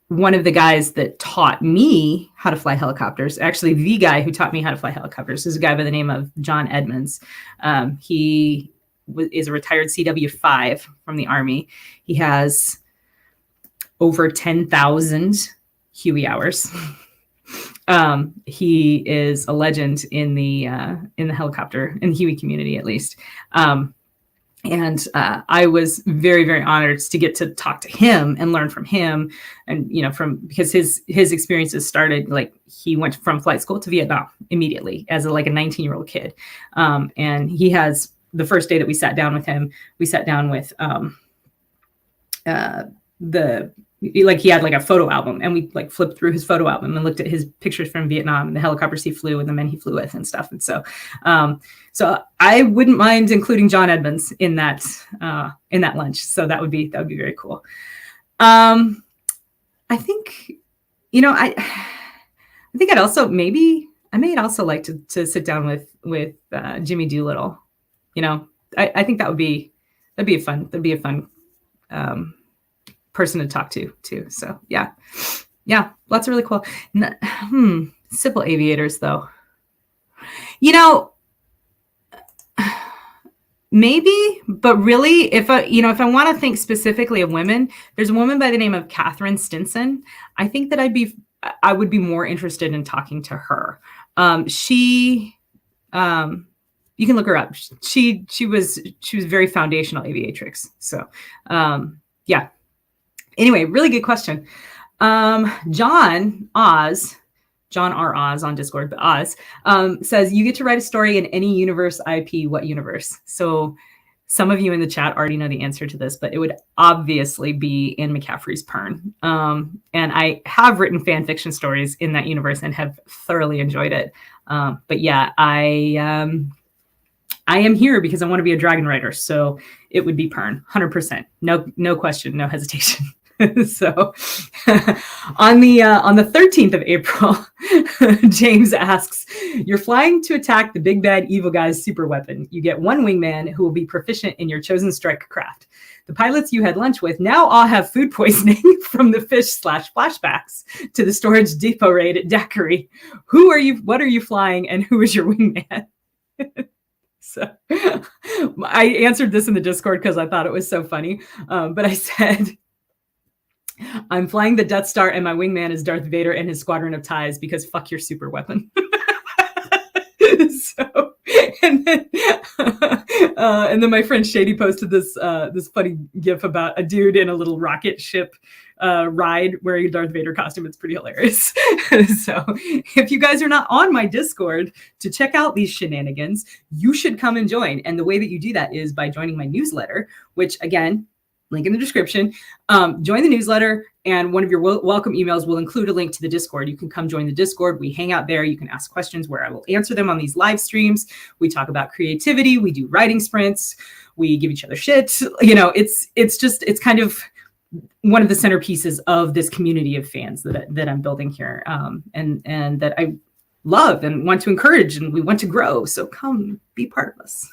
One of the guys that taught me how to fly helicopters, actually the guy who taught me how to fly helicopters, is a guy by the name of John Edmonds. He is a retired CW5 from the Army. He has over 10,000 Huey hours. He is a legend in the helicopter, in the Huey community, at least. And I was very, very honored to get to talk to him and learn from him. And, because his experiences started, like, he went from flight school to Vietnam immediately as a 19-year-old kid. And he has, the first day that we sat down with him, we sat down with he had like a photo album, and we like flipped through his photo album and looked at his pictures from Vietnam and the helicopters he flew and the men he flew with and stuff. And so I wouldn't mind including John Edmonds in that lunch. So that would be very cool. I think, I think I may also like to sit down with Jimmy Doolittle. I think that'd be a fun person to talk to too. So yeah, lots of really cool. Civil aviators though, maybe, but really if I want to think specifically of women, there's a woman by the name of Catherine Stinson. I think that I would be more interested in talking to her. You can look her up. She was very foundational aviatrix. So yeah. Anyway, really good question. John R. Oz on Discord, but Oz says, you get to write a story in any universe IP, what universe? So some of you in the chat already know the answer to this, but it would obviously be Anne McCaffrey's Pern. And I have written fan fiction stories in that universe and have thoroughly enjoyed it. But yeah, I am here because I want to be a dragon writer. So it would be Pern, 100%. No question, no hesitation. So on the 13th of April, James asks, you're flying to attack the big bad evil guy's super weapon. You get one wingman who will be proficient in your chosen strike craft. The pilots you had lunch with now all have food poisoning from the fish/flashbacks to the storage depot raid at Daiquiri. What are you flying, and who is your wingman? So I answered this in the Discord because I thought it was so funny. But I said, I'm flying the Death Star and my wingman is Darth Vader and his squadron of ties because fuck your super weapon. So, and then, and then my friend Shady posted this funny GIF about a dude in a little rocket ship ride wearing a Darth Vader costume. It's pretty hilarious. So, if you guys are not on my Discord to check out these shenanigans, you should come and join. And the way that you do that is by joining my newsletter, which again, link in the description. Join the newsletter, and one of your welcome emails will include a link to the Discord. You can come join the Discord. We hang out there. You can ask questions where I will answer them on these live streams. We talk about creativity. We do writing sprints. We give each other shit. It's kind of one of the centerpieces of this community of fans that I'm building here, and that I love and want to encourage, and we want to grow. So come be part of us.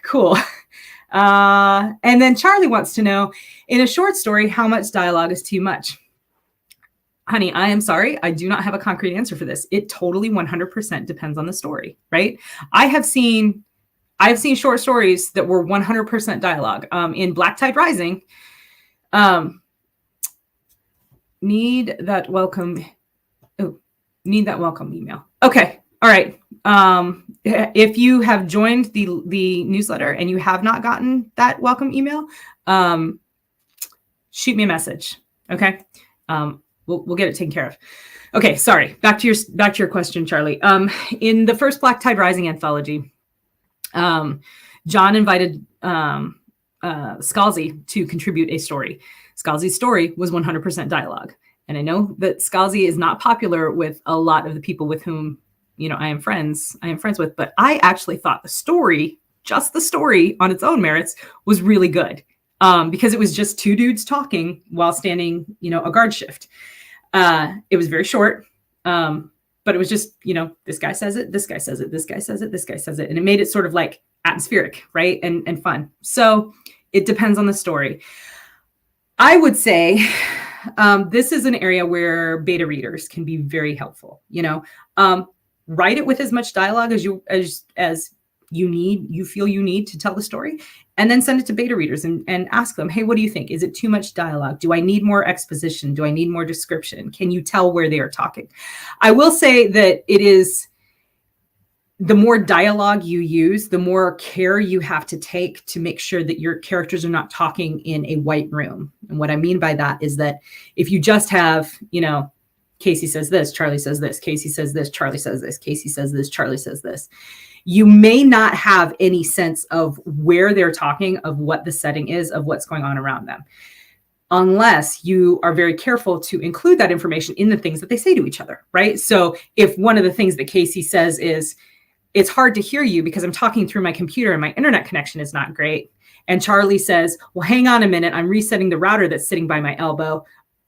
Cool. And then Charlie wants to know, in a short story, how much dialogue is too much? Honey, I am sorry. I do not have a concrete answer for this. It totally 100% depends on the story, right? I have seen short stories that were 100% dialogue. In Black Tide Rising, need that welcome email. Okay. All right. If you have joined the newsletter and you have not gotten that welcome email, shoot me a message. Okay. We'll get it taken care of. Okay. Sorry. Back to your question, Charlie. In the first Black Tide Rising anthology, John invited Scalzi to contribute a story. Scalzi's story was 100% dialogue. And I know that Scalzi is not popular with a lot of the people with whom I am friends with, but I actually thought just the story on its own merits was really good, because it was just two dudes talking while standing, a guard shift. It was very short, but it was just, this guy says it, this guy says it, this guy says it, this guy says it. And it made it sort of like atmospheric, right? And fun. So it depends on the story. I would say this is an area where beta readers can be very helpful. Write it with as much dialogue as you feel you need to tell the story, and then send it to beta readers and ask them, hey, what do you think? Is it too much dialogue? Do I need more exposition? Do I need more description? Can you tell where they are talking? I will say that it is, the more dialogue you use, the more care you have to take to make sure that your characters are not talking in a white room. And what I mean by that is that if you just have, Casey says this, Charlie says this, Casey says this, Charlie says this, Casey says this, Charlie says this, you may not have any sense of where they're talking, of what the setting is, of what's going on around them, unless you are very careful to include that information in the things that they say to each other, right? So if one of the things that Casey says is, it's hard to hear you because I'm talking through my computer and my internet connection is not great, and Charlie says, well, hang on a minute, I'm resetting the router that's sitting by my elbow.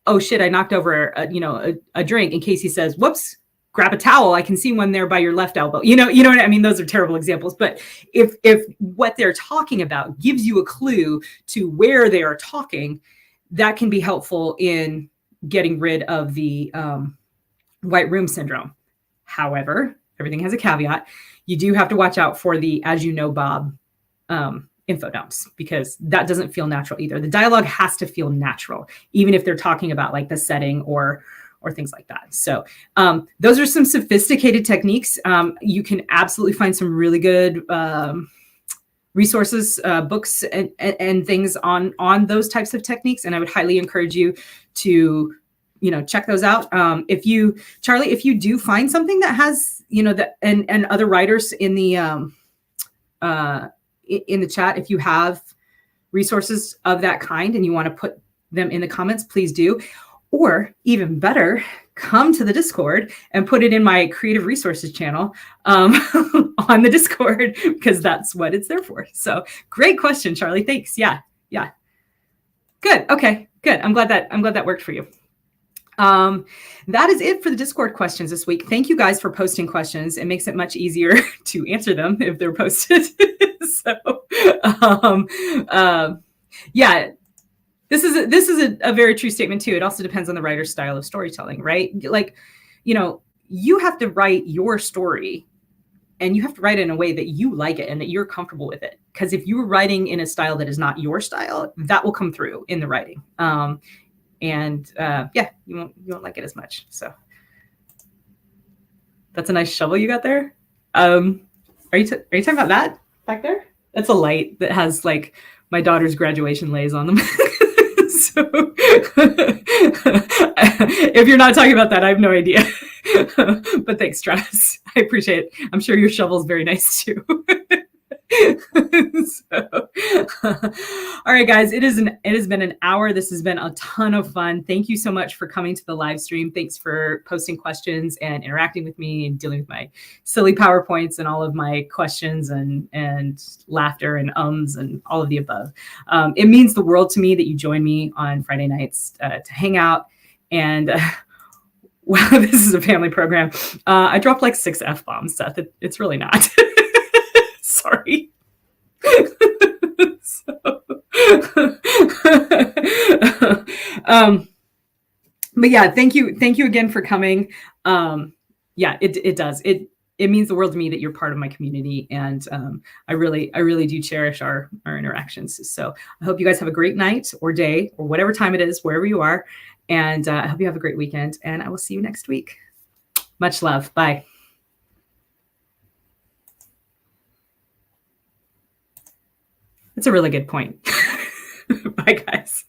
Oh shit, I knocked over a drink. And Casey says, whoops, grab a towel. I can see one there by your left elbow. You know what I mean? Those are terrible examples. But if what they're talking about gives you a clue to where they are talking, that can be helpful in getting rid of the white room syndrome. However, everything has a caveat. You do have to watch out for the, as you know, Bob, info dumps, because that doesn't feel natural either. The dialogue has to feel natural, even if they're talking about like the setting or things like that. So those are some sophisticated techniques. You can absolutely find some really good resources, books and things on those types of techniques. And I would highly encourage you to, check those out. Charlie, if you do find something that has, that and other writers in the chat, if you have resources of that kind and you want to put them in the comments, please do. Or even better, come to the Discord and put it in my creative resources channel on the Discord, because that's what it's there for. So great question, Charlie. Thanks. Yeah. Good. Okay, good. I'm glad that worked for you. That is it for the Discord questions this week. Thank you guys for posting questions. It makes it much easier to answer them if they're posted. So, yeah, this is a very true statement too. It also depends on the writer's style of storytelling, right? Like, you have to write your story, and you have to write it in a way that you like it and that you're comfortable with it. Because if you're writing in a style that is not your style, that will come through in the writing. You won't like it as much. So that's a nice shovel you got there. Are you talking about that back there? That's a light that has like my daughter's graduation lays on them. So if you're not talking about that, I have no idea. But thanks, Travis. I appreciate it. I'm sure your shovel's very nice too. So, all right, guys, it has been an hour. This has been a ton of fun. Thank you so much for coming to the live stream. Thanks for posting questions and interacting with me and dealing with my silly PowerPoints and all of my questions and laughter and ums and all of the above. It means the world to me that you join me on Friday nights to hang out. And wow, this is a family program. I dropped like 6 F-bombs, Seth. It's really not. Sorry. But yeah, thank you again for coming. Yeah, it does. It means the world to me that you're part of my community, and I really do cherish our interactions. So I hope you guys have a great night or day or whatever time it is, wherever you are, and I hope you have a great weekend. And I will see you next week. Much love. Bye. That's a really good point. Bye, guys.